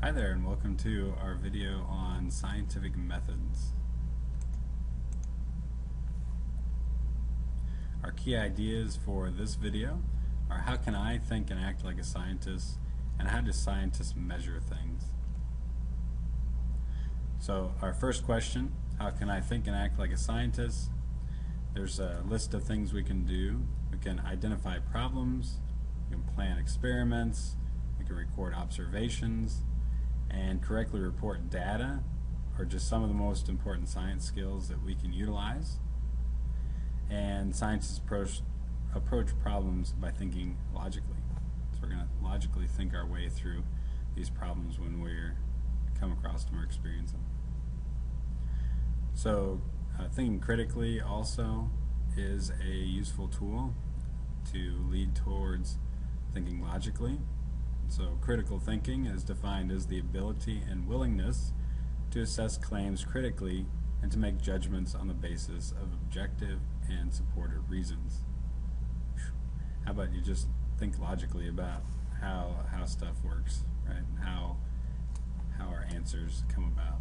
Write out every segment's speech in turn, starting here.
Hi there, and welcome to our video on scientific methods. Our key ideas for this video are how can I think and act like a scientist, and how do scientists measure things? So our first question, how can I think and act like a scientist? There's a list of things we can do. We can identify problems, we can plan experiments, we can record observations, and correctly report data are just some of the most important science skills that we can utilize. And scientists approach problems by thinking logically. So we're going to logically think our way through these problems when we come across them or experience them. So thinking critically also is a useful tool to lead towards thinking logically. So critical thinking is defined as the ability and willingness to assess claims critically and to make judgments on the basis of objective and supported reasons. How about you just think logically about how stuff works, right? And how our answers come about.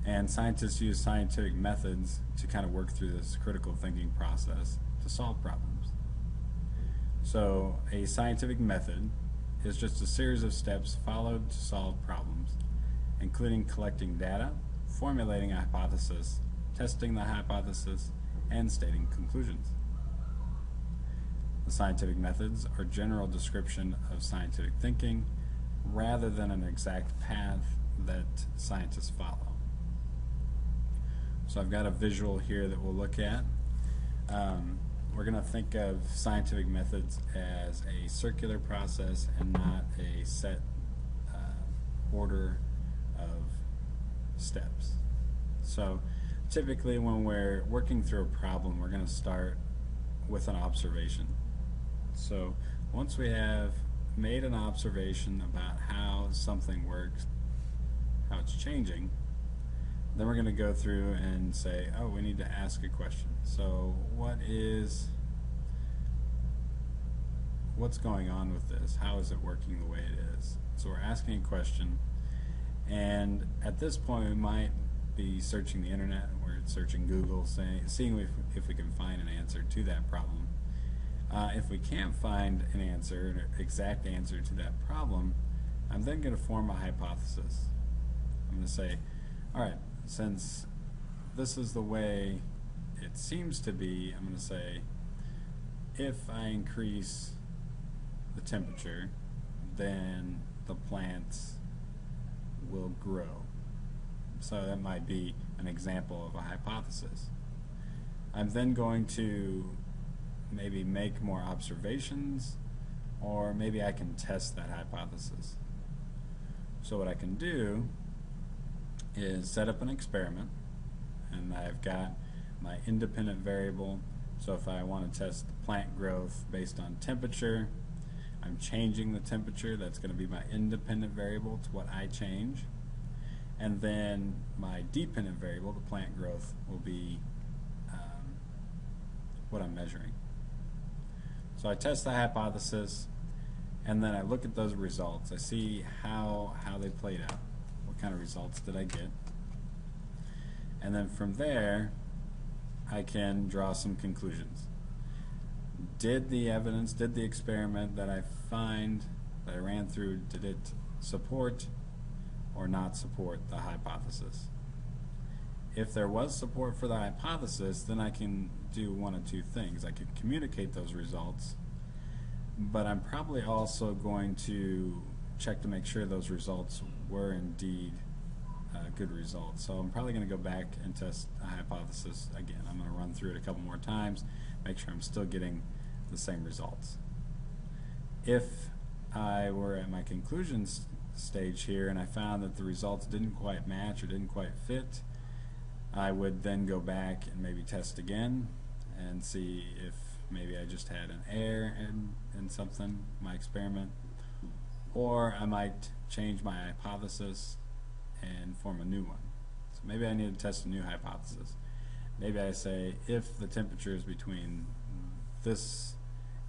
And scientists use scientific methods to kind of work through this critical thinking process to solve problems. So a scientific method is just a series of steps followed to solve problems, including collecting data, formulating a hypothesis, testing the hypothesis, and stating conclusions. The scientific methods are general description of scientific thinking rather than an exact path that scientists follow. So I've got a visual here that we'll look at. We're going to think of scientific methods as a circular process and not a set order of steps. So typically when we're working through a problem, we're going to start with an observation. So once we have made an observation about how something works, how it's changing, then we're going to go through and say, oh, we need to ask a question. So what's going on with this? How is it working the way it is? So we're asking a question, and at this point we might be searching the internet. We're searching Google, seeing if we can find an answer to that problem. If we can't find an answer, an exact answer to that problem, I'm then going to form a hypothesis. I'm going to say, all right, since this is the way it seems to be, I'm going to say, if I increase the temperature, then the plants will grow. So that might be an example of a hypothesis. I'm then going to maybe make more observations, or maybe I can test that hypothesis. So what I can do is set up an experiment, and I've got my independent variable. So if I want to test plant growth based on temperature, I'm changing the temperature. That's going to be my independent variable to what I change. And then my dependent variable, the plant growth, will be what I'm measuring. So I test the hypothesis, and then I look at those results. I see how they played out. What kind of results did I get? And then from there, I can draw some conclusions. Did the evidence, did the experiment that I ran through, did it support or not support the hypothesis? If there was support for the hypothesis, then I can do one of two things. I could communicate those results, but I'm probably also going to check to make sure those results were indeed good results. So I'm probably going to go back and test a hypothesis again. I'm going to run through it a couple more times, make sure I'm still getting the same results. If I were at my conclusion stage here and I found that the results didn't quite match or didn't quite fit, I would then go back and maybe test again and see if maybe I just had an error in something, my experiment, or I might change my hypothesis and form a new one. So maybe I need to test a new hypothesis. Maybe I say if the temperature is between this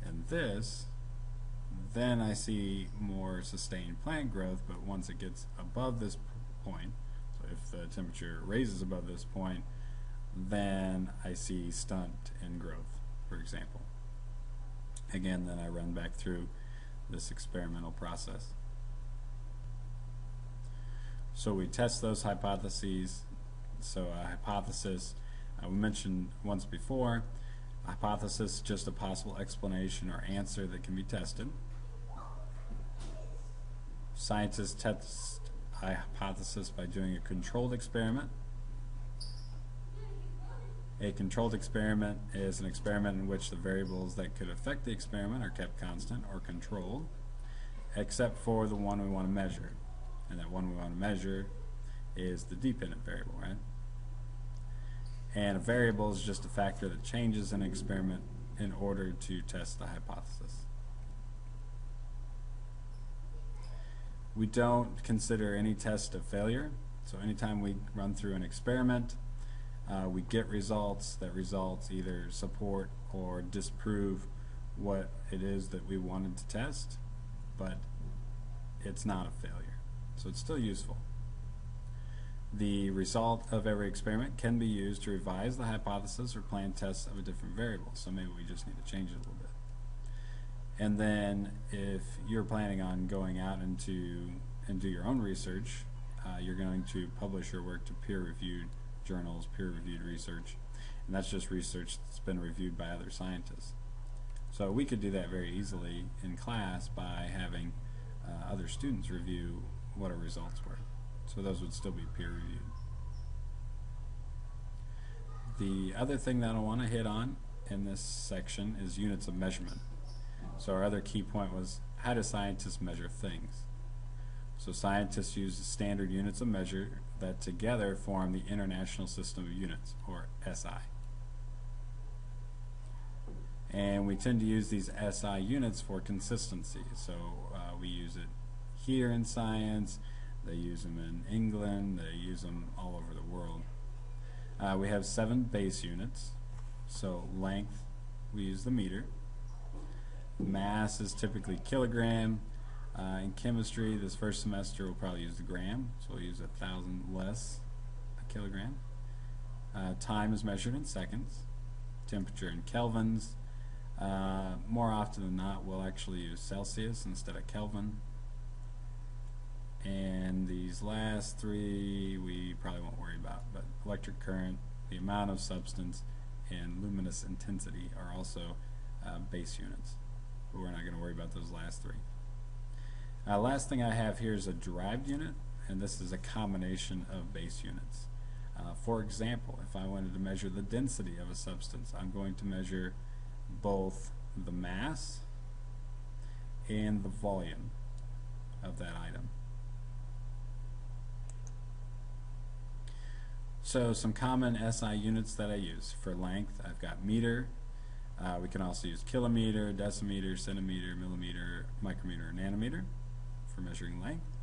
and this, then I see more sustained plant growth, but once it gets above this point, so if the temperature raises above this point, then I see stunt in growth, for example. Again, then I run back through this experimental process. So we test those hypotheses. So a hypothesis, we mentioned once before, a hypothesis is just a possible explanation or answer that can be tested. Scientists test a hypothesis by doing a controlled experiment. A controlled experiment is an experiment in which the variables that could affect the experiment are kept constant or controlled, except for the one we want to measure. And that one we want to measure is the dependent variable, right? And a variable is just a factor that changes in an experiment in order to test the hypothesis. We don't consider any test a failure. So anytime we run through an experiment, we get results. That results either support or disprove what it is that we wanted to test, but it's not a failure. So it's still useful. The result of every experiment can be used to revise the hypothesis or plan tests of a different variable. So maybe we just need to change it a little bit. And then if you're planning on going out and do your own research, you're going to publish your work to peer-reviewed journals, peer-reviewed research, and that's just research that's been reviewed by other scientists. So we could do that very easily in class by having other students review what our results were. So those would still be peer-reviewed. The other thing that I want to hit on in this section is units of measurement. So our other key point was, how do scientists measure things? So scientists use the standard units of measure that together form the International System of Units, or SI. And we tend to use these SI units for consistency. So we use it here in science, they use them in England, they use them all over the world. We have 7 base units. So length, we use the meter. Mass is typically kilogram. In chemistry, this first semester we'll probably use the gram, so we'll use 1,000 less a kilogram. Time is measured in seconds. Temperature in kelvins. More often than not, we'll actually use Celsius instead of Kelvin. And these last 3 we probably won't worry about, but electric current, the amount of substance, and luminous intensity are also base units. But we're not going to worry about those last 3. Last thing I have here is a derived unit, and this is a combination of base units. For example, if I wanted to measure the density of a substance, I'm going to measure both the mass and the volume of that item. So some common SI units that I use. For length, I've got meter. We can also use kilometer, decimeter, centimeter, millimeter, micrometer, and nanometer for measuring length.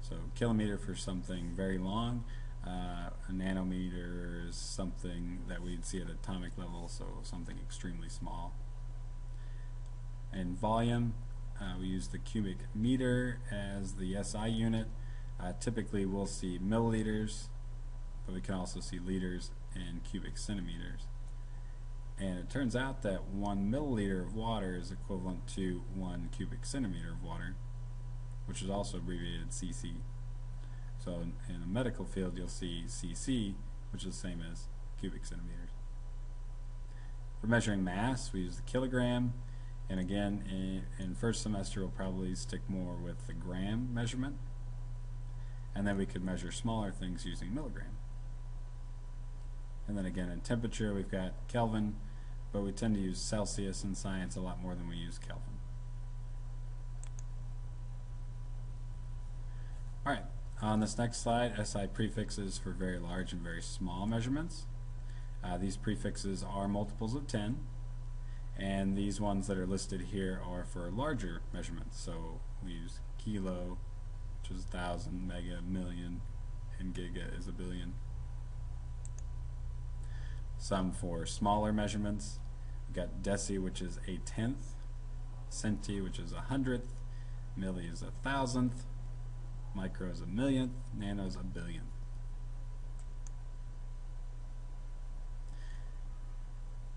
So kilometer for something very long. A nanometer is something that we'd see at atomic level, so something extremely small. And volume, we use the cubic meter as the SI unit. Typically we'll see milliliters, but we can also see liters and cubic centimeters. And it turns out that 1 milliliter of water is equivalent to 1 cubic centimeter of water, which is also abbreviated cc. So in the medical field you'll see cc, which is the same as cubic centimeters. For measuring mass, we use the kilogram, and again in first semester we'll probably stick more with the gram measurement, and then we could measure smaller things using milligram. And then again in temperature we've got Kelvin, but we tend to use Celsius in science a lot more than we use Kelvin. Alright, on this next slide, SI prefixes for very large and very small measurements. These prefixes are multiples of 10, and these ones that are listed here are for larger measurements. So we use kilo, which is 1,000, mega, million, and giga is a billion. Some for smaller measurements. We've got deci, which is 1/10, centi, which is 100th, milli is 1,000th, micro is 1,000,000th, nano is 1,000,000,000th.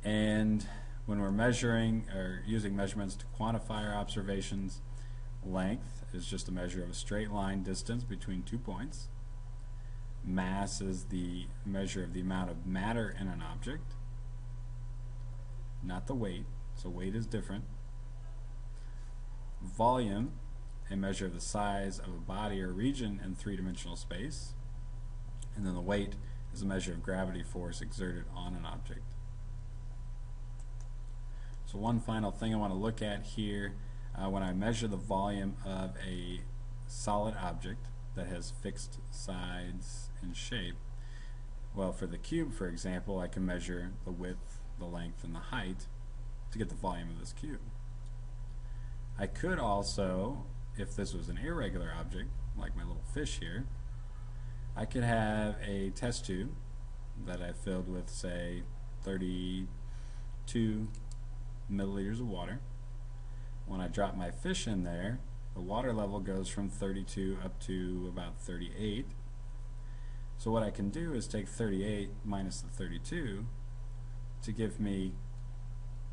And when we're measuring or using measurements to quantify our observations, length is just a measure of a straight line distance between 2 points. Mass is the measure of the amount of matter in an object, not the weight, so weight is different. Volume, a measure of the size of a body or region in three-dimensional space. And then the weight is a measure of gravity force exerted on an object. So one final thing I want to look at here, when I measure the volume of a solid object that has fixed sides and shape, well, for the cube, for example, I can measure the width, the length, and the height to get the volume of this cube. I could also, if this was an irregular object, like my little fish here, I could have a test tube that I filled with, say, 32 milliliters of water. When I drop my fish in there, the water level goes from 32 up to about 38. So what I can do is take 38 minus the 32 to give me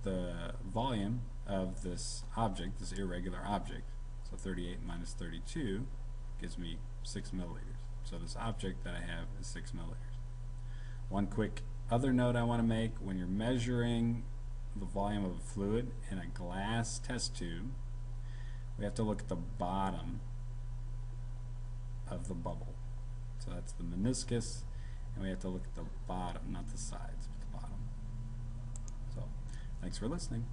the volume of this object, this irregular object. So 38 minus 32 gives me 6 milliliters. So this object that I have is 6 milliliters. One quick other note I want to make: when you're measuring the volume of a fluid in a glass test tube, we have to look at the bottom of the bubble. So that's the meniscus, and we have to look at the bottom, not the sides, but the bottom. So, thanks for listening.